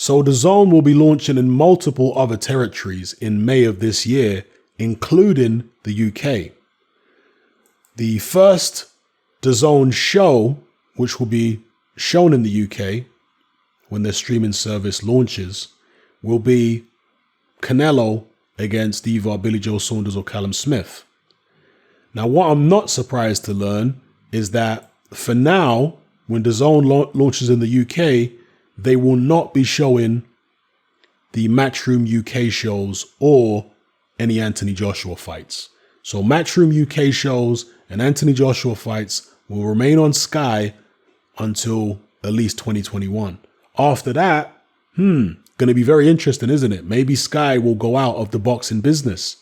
So Dazn will be launching in multiple other territories in May of this year, including the UK. The first Dazn show, which will be shown in the UK when their streaming service launches, will be Canelo against either Billy Joe Saunders or Callum Smith. Now, what I'm not surprised to learn is that for now, when Dazn launches in the UK, they will not be showing the Matchroom UK shows or any Anthony Joshua fights. So Matchroom UK shows and Anthony Joshua fights will remain on Sky until at least 2021. After that, going to be very interesting, isn't it? Maybe Sky will go out of the boxing business.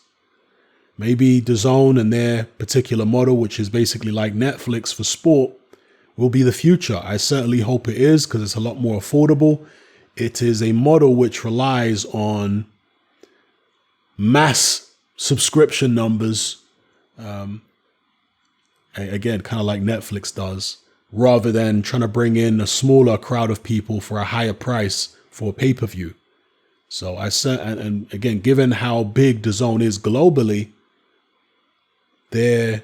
Maybe Dazn and their particular model, which is basically like Netflix for sport, will be the future. I certainly hope it is, because it's a lot more affordable. It is a model which relies on mass subscription numbers, again, kind of like Netflix does, rather than trying to bring in a smaller crowd of people for a higher price for a pay-per-view. So and again, given how big Dazn is globally, their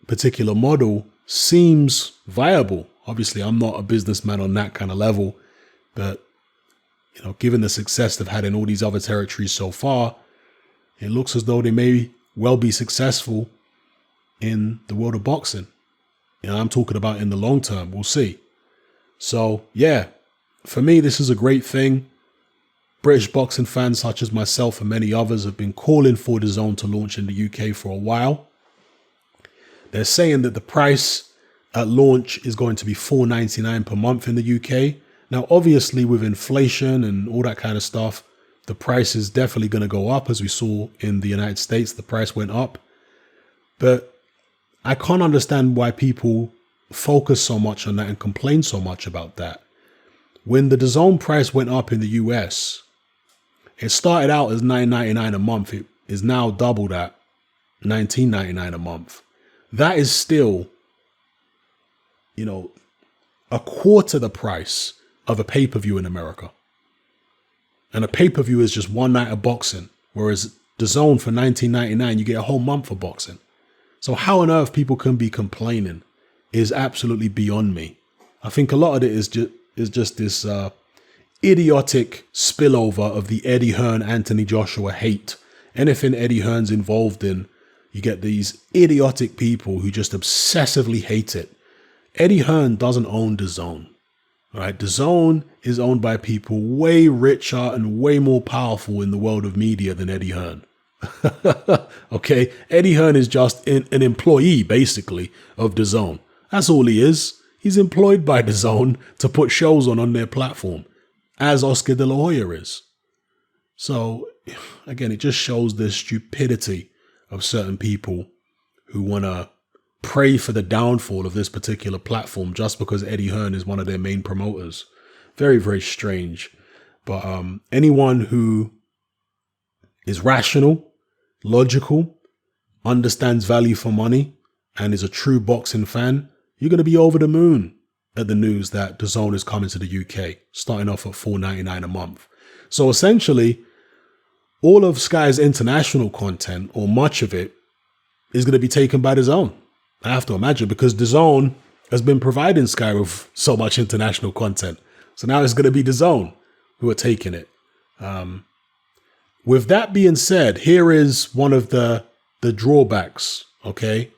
particular model seems viable. Obviously, I'm not a businessman on that kind of level, but given the success they've had in all these other territories so far, it looks as though they may well be successful in the world of boxing. I'm talking about in the long term. We'll see. So yeah, for me, this is a great thing. British boxing fans such as myself and many others have been calling for Dazn to launch in the UK for a while. They're saying that the price at launch is going to be $4.99 per month in the UK. Now, obviously, with inflation and all that kind of stuff, the price is definitely going to go up. As we saw in the United States, the price went up. But I can't understand why people focus so much on that and complain so much about that. When the Dazn price went up in the US, it started out as $9.99 a month. It is now doubled at $19.99 a month. That is still, a quarter the price of a pay-per-view in America. And a pay-per-view is just one night of boxing, whereas Dazn for $19.99, you get a whole month of boxing. So how on earth people can be complaining is absolutely beyond me. I think a lot of it is just this idiotic spillover of the Eddie Hearn, Anthony Joshua hate. Anything Eddie Hearn's involved in, you get these idiotic people who just obsessively hate it. Eddie Hearn doesn't own Dazn. Right? Dazn is owned by people way richer and way more powerful in the world of media than Eddie Hearn. Okay? Eddie Hearn is just an employee, basically, of Dazn. That's all he is. He's employed by Dazn to put shows on their platform, as Oscar De La Hoya is. So, again, it just shows the stupidity of certain people who want to pray for the downfall of this particular platform just because Eddie Hearn is one of their main promoters. Very, very strange. But anyone who is rational, logical, understands value for money, and is a true boxing fan, you're going to be over the moon at the news that Dazn is coming to the UK, starting off at $4.99 a month. So essentially, all of Sky's international content, or much of it, is going to be taken by Dazn. I have to imagine, because Dazn has been providing Sky with so much international content. So now it's going to be Dazn who are taking it. With that being said, here is one of the drawbacks, okay?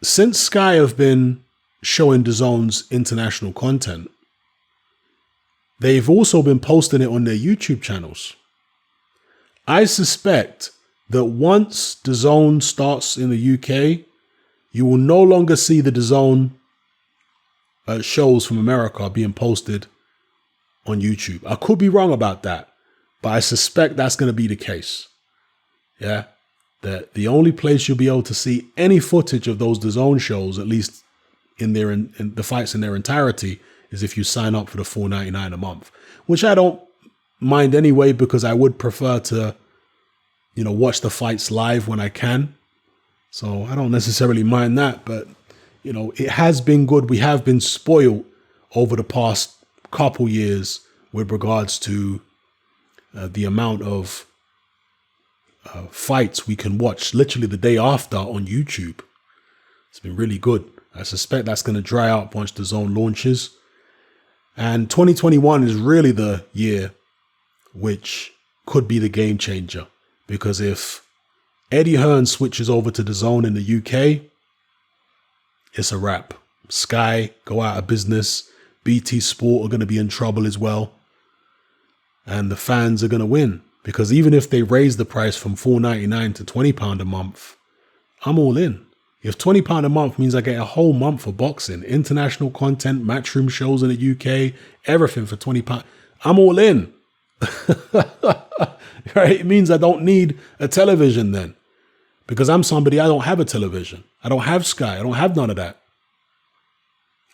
Since Sky have been showing Dazn's international content, they've also been posting it on their YouTube channels. I suspect that once Dazn starts in the UK, you will no longer see the Dazn shows from America being posted on YouTube. I could be wrong about that, but I suspect that's going to be the case. Yeah, that the only place you'll be able to see any footage of those Dazn shows, at least in the fights in their entirety, is if you sign up for the $4.99 a month, which I don't mind anyway, because I would prefer to, watch the fights live when I can. So I don't necessarily mind that, but it has been good. We have been spoiled over the past couple years with regards to the amount of fights we can watch literally the day after on YouTube. It's been really good. I suspect that's going to dry out once DAZN launches. And 2021 is really the year which could be the game changer. Because if Eddie Hearn switches over to DAZN in the UK, it's a wrap. Sky go out of business. BT Sport are going to be in trouble as well. And the fans are going to win. Because even if they raise the price from £4.99 to £20 a month, I'm all in. If £20 a month means I get a whole month of boxing, international content, matchroom shows in the UK, everything for £20, I'm all in. Right? It means I don't need a television then. Because I'm somebody, I don't have a television. I don't have Sky. I don't have none of that.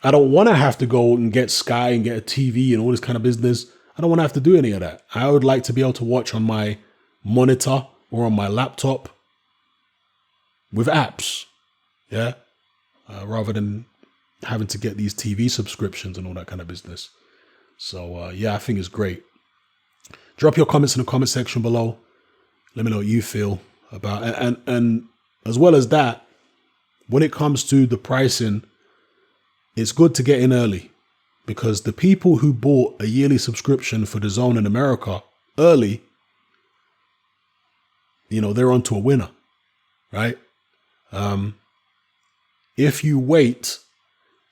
I don't want to have to go and get Sky and get a TV and all this kind of business. I don't want to have to do any of that. I would like to be able to watch on my monitor or on my laptop with apps. Yeah. Rather than having to get these TV subscriptions and all that kind of business. So, yeah, I think it's great. Drop your comments in the comment section below. Let me know what you feel about it. And as well as that, when it comes to the pricing, it's good to get in early. Because the people who bought a yearly subscription for DAZN in America early, you know, they're onto a winner, right? If you wait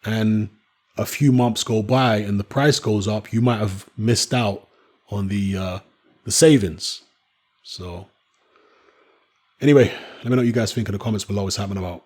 and a few months go by and the price goes up, you might have missed out on the savings. So anyway, let me know what you guys think in the comments below. What's happening about.